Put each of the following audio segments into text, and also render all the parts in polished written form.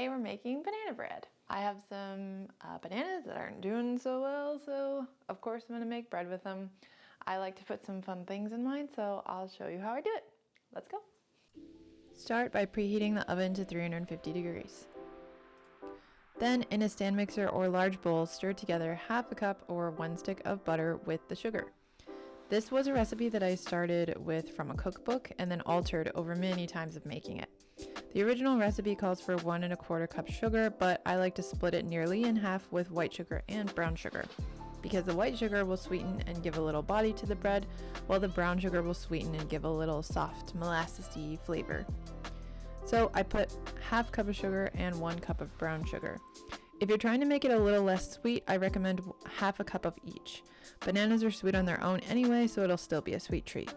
today we're making banana bread. I have some bananas that aren't doing so well, so of course I'm gonna make bread with them. I like to put some fun things in mine, so I'll show you how I do it. Let's go. Start by preheating the oven to 350 degrees. Then in a stand mixer or large bowl, stir together half a cup or 1 stick of butter with the sugar. This was a recipe that I started with from a cookbook and then altered over many times of making it. The original recipe calls for 1 1/4 cup sugar, but I like to split it nearly in half with white sugar and brown sugar, because the white sugar will sweeten and give a little body to the bread, while the brown sugar will sweeten and give a little soft molassesy flavor. So I put half cup of sugar and 1 cup of brown sugar. If you're trying to make it a little less sweet, I recommend half a cup of each. Bananas are sweet on their own anyway, so it'll still be a sweet treat.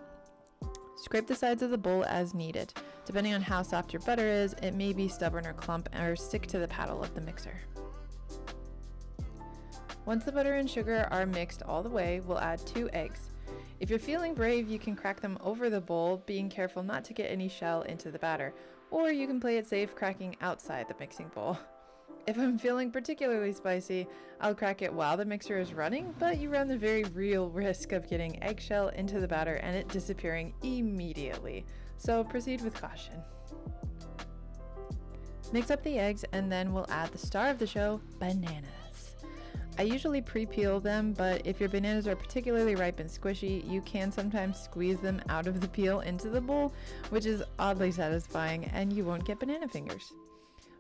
Scrape the sides of the bowl as needed. Depending on how soft your butter is, it may be stubborn or clump or stick to the paddle of the mixer. Once the butter and sugar are mixed all the way, we'll add 2 eggs. If you're feeling brave, you can crack them over the bowl, being careful not to get any shell into the batter, or you can play it safe cracking outside the mixing bowl. If I'm feeling particularly spicy, I'll crack it while the mixer is running, but you run the very real risk of getting eggshell into the batter and it disappearing immediately, so proceed with caution. Mix up the eggs and then we'll add the star of the show, bananas. I usually pre-peel them, but if your bananas are particularly ripe and squishy, you can sometimes squeeze them out of the peel into the bowl, which is oddly satisfying, and you won't get banana fingers.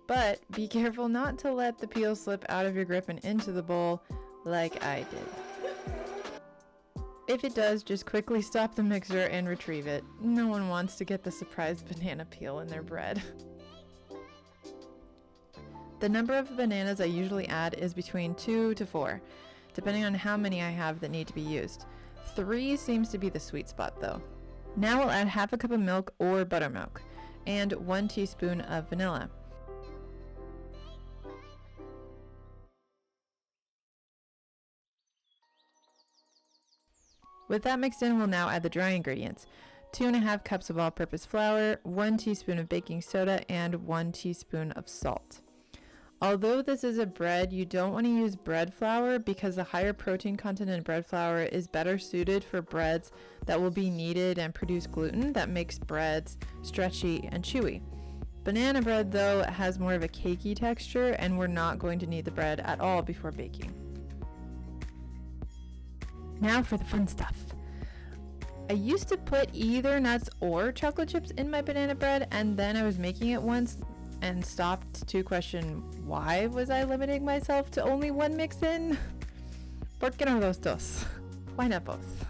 But be careful not to let the peel slip out of your grip and into the bowl like I did. If it does, just quickly stop the mixer and retrieve it. No one wants to get the surprise banana peel in their bread. The number of bananas I usually add is between 2 to 4, depending on how many I have that need to be used. 3 seems to be the sweet spot though. Now we'll add half a cup of milk or buttermilk and 1 teaspoon of vanilla. With that mixed in, we'll now add the dry ingredients. 2 1/2 cups of all-purpose flour, 1 teaspoon of baking soda, and 1 teaspoon of salt. Although this is a bread, you don't want to use bread flour because the higher protein content in bread flour is better suited for breads that will be kneaded and produce gluten that makes breads stretchy and chewy. Banana bread, though, has more of a cakey texture, and we're not going to knead the bread at all before baking. Now for the fun stuff. I used to put either nuts or chocolate chips in my banana bread, and then I was making it once and stopped to question why was I limiting myself to only one mix-in? ¿Por qué no los dos? Why not both?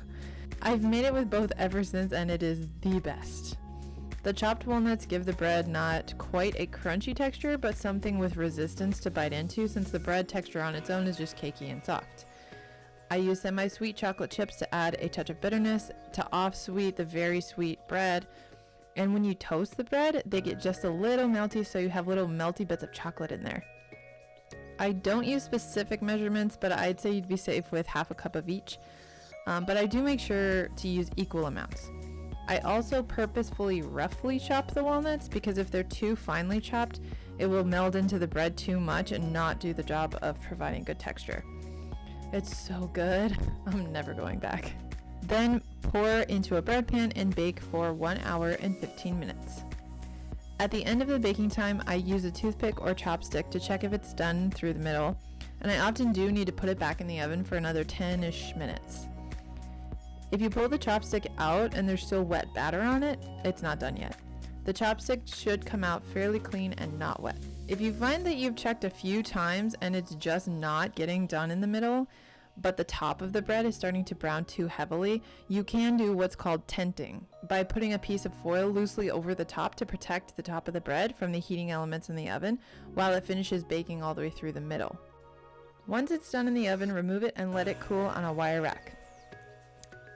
I've made it with both ever since, and it is the best. The chopped walnuts give the bread not quite a crunchy texture, but something with resistance to bite into, since the bread texture on its own is just cakey and soft. I use semi-sweet chocolate chips to add a touch of bitterness to off-sweet the very sweet bread. And when you toast the bread, they get just a little melty, so you have little melty bits of chocolate in there. I don't use specific measurements, but I'd say you'd be safe with half a cup of each. But I do make sure to use equal amounts. I also purposefully roughly chop the walnuts because if they're too finely chopped, it will meld into the bread too much and not do the job of providing good texture. It's so good. I'm never going back. Then pour into a bread pan and bake for 1 hour and 15 minutes. At the end of the baking time, I use a toothpick or chopstick to check if it's done through the middle, and I often do need to put it back in the oven for another 10-ish minutes. If you pull the chopstick out and there's still wet batter on it, it's not done yet. The chopstick should come out fairly clean and not wet. If you find that you've checked a few times and it's just not getting done in the middle, but the top of the bread is starting to brown too heavily, you can do what's called tenting by putting a piece of foil loosely over the top to protect the top of the bread from the heating elements in the oven while it finishes baking all the way through the middle. Once it's done in the oven, remove it and let it cool on a wire rack.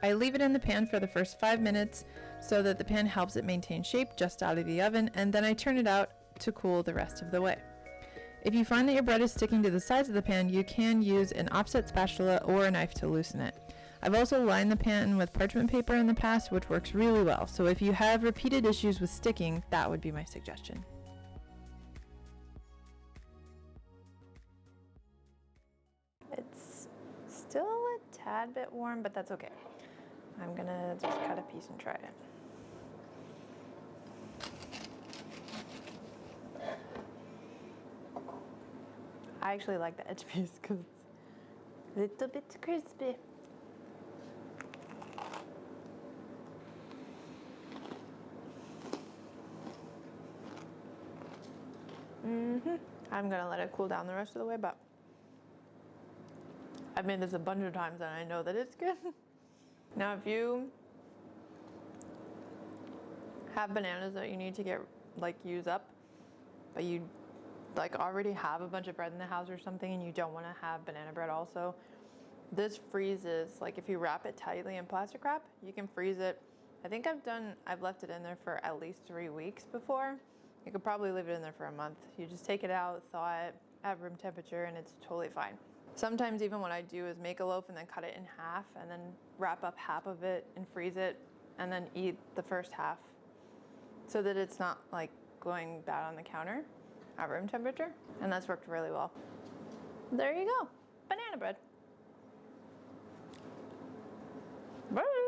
I leave it in the pan for the first 5 minutes so that the pan helps it maintain shape just out of the oven, and then I turn it out to cool the rest of the way. If you find that your bread is sticking to the sides of the pan, you can use an offset spatula or a knife to loosen it. I've also lined the pan with parchment paper in the past, which works really well, so if you have repeated issues with sticking, that would be my suggestion. tad bit warm, but that's okay. I'm gonna just cut a piece and try it. I actually like the edge piece because it's a little bit crispy. I'm gonna let it cool down the rest of the way, but I've made this a bunch of times and I know that it's good. Now, if you have bananas that you need to get use up, but you already have a bunch of bread in the house or something and you don't want to have banana bread also, this freezes. If you wrap it tightly in plastic wrap, you can freeze it. I think I've left it in there for at least 3 weeks before. You could probably leave it in there for a month. You just take it out, thaw it at room temperature, and it's totally fine. Sometimes even what I do is make a loaf and then cut it in half and then wrap up half of it and freeze it and then eat the first half so that it's not going bad on the counter at room temperature. And that's worked really well. There you go, banana bread. Bye.